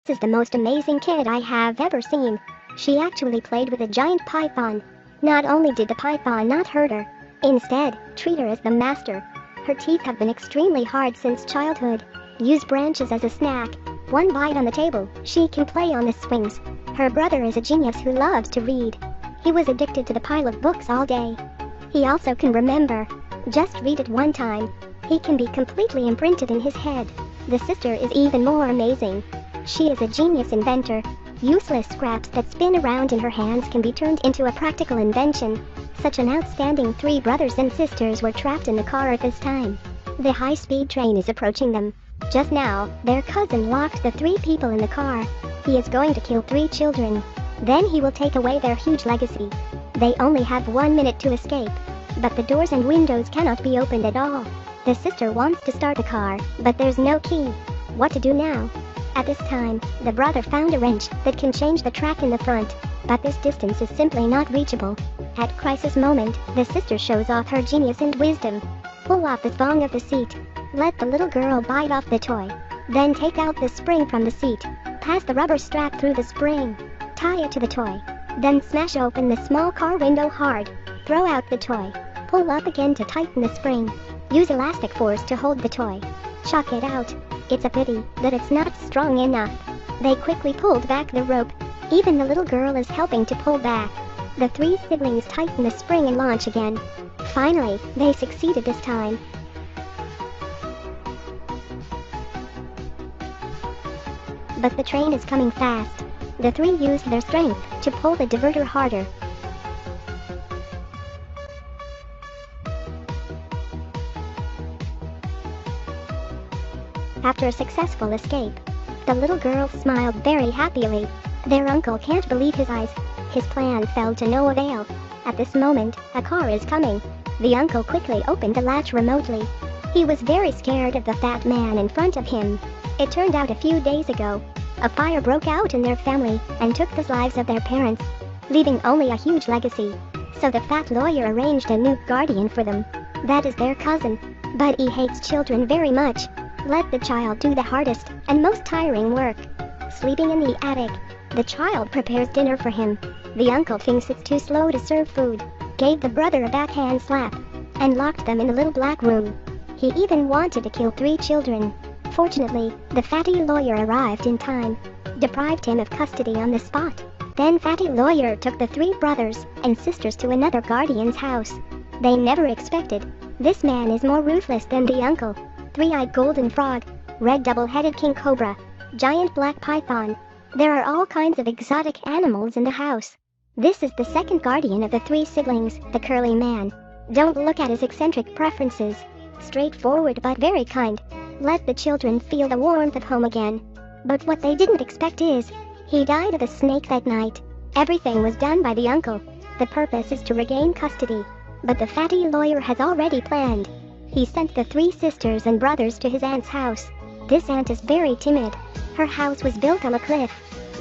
is the most amazing kid I have ever seen. She actually played with a giant python. Not only did the python not hurt her, instead, treat her as the master. Her teeth have been extremely hard since childhood. Use branches as a snack. One bite on the table, she can play on the swings. Her brother is a genius who loves to read. He was addicted to the pile of books all day. He also can remember. Just read it one time. He can be completely imprinted in his head. The sister is even more amazing. She is a genius inventor. Useless scraps that spin around in her hands can be turned into a practical invention. Such an outstanding three brothers and sisters were trapped in the car at this time. The high-speed train is approaching them. Just now, their cousin locked the three people in the car. He is going to kill 3 children. Then he will take away their huge legacy. They only have 1 minute to escape. But the doors and windows cannot be opened at all. The sister wants to start the car, but there's no key. What to do now? At this time, the brother found a wrench that can change the track in the front, but this distance is simply not reachable. At crisis moment, the sister shows off her genius and wisdom. Pull off the thong of the seat. Let the little girl bite off the toy. Then take out the spring from the seat. Pass the rubber strap through the spring. Tie it to the toy. Then smash open the small car window hard. Throw out the toy. Pull up again to tighten the spring. Use elastic force to hold the toy. Chuck it out. It's a pity that it's not strong enough. They quickly pulled back the rope. Even the little girl is helping to pull back. The 3 siblings tighten the spring and launch again. Finally, they succeeded this time. But the train is coming fast. The 3 used their strength to pull the diverter harder. After a successful escape, the little girl smiled very happily. Their uncle can't believe his eyes. His plan fell to no avail. At this moment, a car is coming. The uncle quickly opened the latch remotely. He was very scared of the fat man in front of him. It turned out a few days ago, a fire broke out in their family and took the lives of their parents, leaving only a huge legacy. So the fat lawyer arranged a new guardian for them. That is their cousin. But he hates children very much. Let the child do the hardest and most tiring work. Sleeping in the attic, the child prepares dinner for him. The uncle thinks it's too slow to serve food, gave the brother a backhand slap, and locked them in the little black room. He even wanted to kill 3 children. Fortunately, the fatty lawyer arrived in time, deprived him of custody on the spot. Then fatty lawyer took the 3 brothers and sisters to another guardian's house. They never expected. This man is more ruthless than the uncle. 3-eyed golden frog, red double-headed king cobra, giant black python. There are all kinds of exotic animals in the house. This is the second guardian of the 3 siblings, the curly man. Don't look at his eccentric preferences. Straightforward but very kind. Let the children feel the warmth of home again. But what they didn't expect is, he died of a snake that night. Everything was done by the uncle. The purpose is to regain custody. But the fatty lawyer has already planned. He sent the 3 sisters and brothers to his aunt's house. This aunt is very timid. Her house was built on a cliff.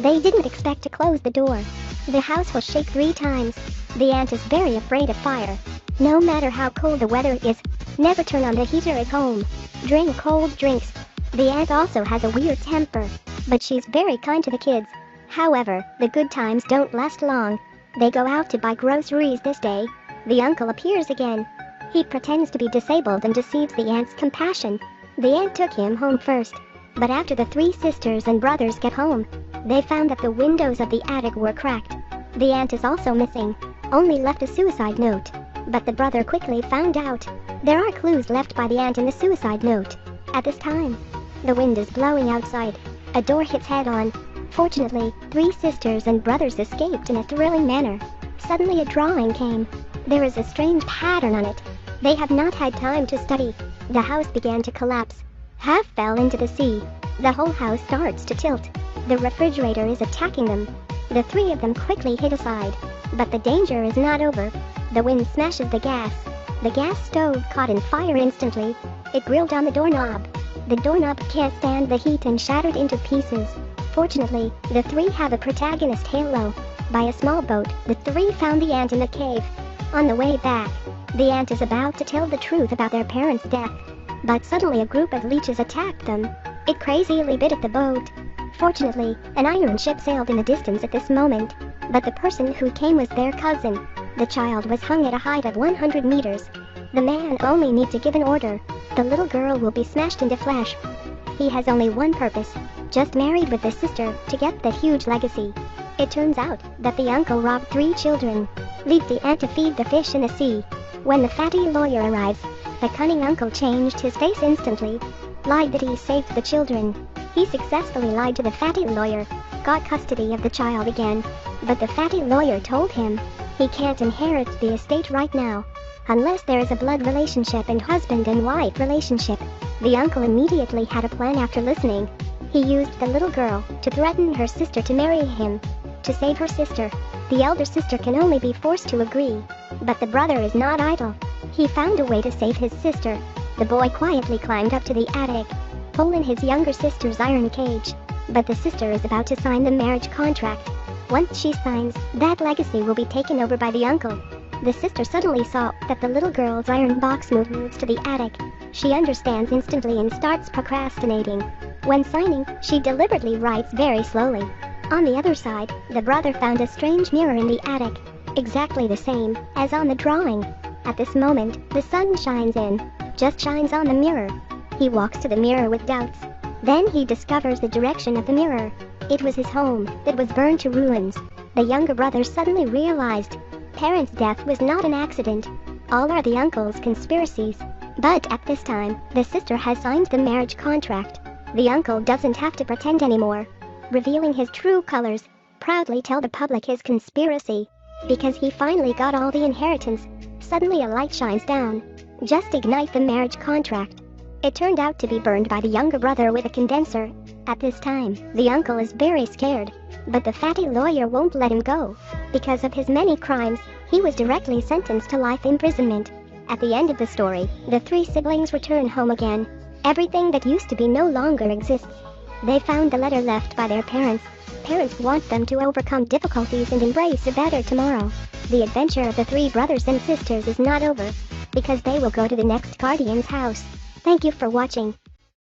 They didn't expect to close the door. The house will shake 3 times. The aunt is very afraid of fire. No matter how cold the weather is, never turn on the heater at home. Drink cold drinks. The aunt also has a weird temper, but she's very kind to the kids. However, the good times don't last long. They go out to buy groceries this day. The uncle appears again. He pretends to be disabled and deceives the aunt's compassion. The aunt took him home first, but after the 3 sisters and brothers get home, they found that the windows of the attic were cracked. The aunt is also missing, only left a suicide note. But the brother quickly found out. There are clues left by the aunt in the suicide note. At this time, the wind is blowing outside. A door hits head-on. Fortunately, 3 sisters and brothers escaped in a thrilling manner. Suddenly a drawing came. There is a strange pattern on it. They have not had time to study. The house began to collapse. Half fell into the sea. The whole house starts to tilt. The refrigerator is attacking them. The 3 of them quickly hid aside. But the danger is not over. The wind smashes the gas. The gas stove caught in fire instantly. It grilled on the doorknob. The doorknob can't stand the heat and shattered into pieces. Fortunately, the 3 have a protagonist halo. By a small boat, the 3 found the aunt in the cave. On the way back, the aunt is about to tell the truth about their parents' death. But suddenly a group of leeches attacked them. It crazily bit at the boat. Fortunately, an iron ship sailed in the distance at this moment, but the person who came was their cousin. The child was hung at a height of 100 meters. The man only needs to give an order. The little girl will be smashed into flesh. He has only one purpose, just married with the sister to get that huge legacy. It turns out that the uncle robbed 3 children, leave the aunt to feed the fish in the sea. When the fatty lawyer arrives, the cunning uncle changed his face instantly, lied that he saved the children. He successfully lied to the fatty lawyer, got custody of the child again, but the fatty lawyer told him he can't inherit the estate right now, unless there is a blood relationship and husband and wife relationship. The uncle immediately had a plan after listening. He used the little girl to threaten her sister to marry him. To save her sister, the elder sister can only be forced to agree. But the brother is not idle. He found a way to save his sister. The boy quietly climbed up to the attic, pulled in his younger sister's iron cage. But the sister is about to sign the marriage contract. Once she signs, that legacy will be taken over by the uncle. The sister suddenly saw that the little girl's iron box moves to the attic. She understands instantly and starts procrastinating. When signing, she deliberately writes very slowly. On the other side, the brother found a strange mirror in the attic, exactly the same as on the drawing. At this moment, the sun shines in, just shines on the mirror. He walks to the mirror with doubts. Then he discovers the direction of the mirror. It was his home that was burned to ruins. The younger brother suddenly realized parents' death was not an accident. All are the uncle's conspiracies. But at this time, the sister has signed the marriage contract. The uncle doesn't have to pretend anymore, revealing his true colors, proudly tell the public his conspiracy. Because he finally got all the inheritance, suddenly a light shines down. Just ignite the marriage contract. It turned out to be burned by the younger brother with a condenser. At this time, the uncle is very scared, but the fatty lawyer won't let him go. Because of his many crimes, he was directly sentenced to life imprisonment. At the end of the story, the 3 siblings return home again. Everything that used to be no longer exists. They found the letter left by their parents. Parents want them to overcome difficulties and embrace a better tomorrow. The adventure of the 3 brothers and sisters is not over, because they will go to the next guardian's house. Thank you for watching.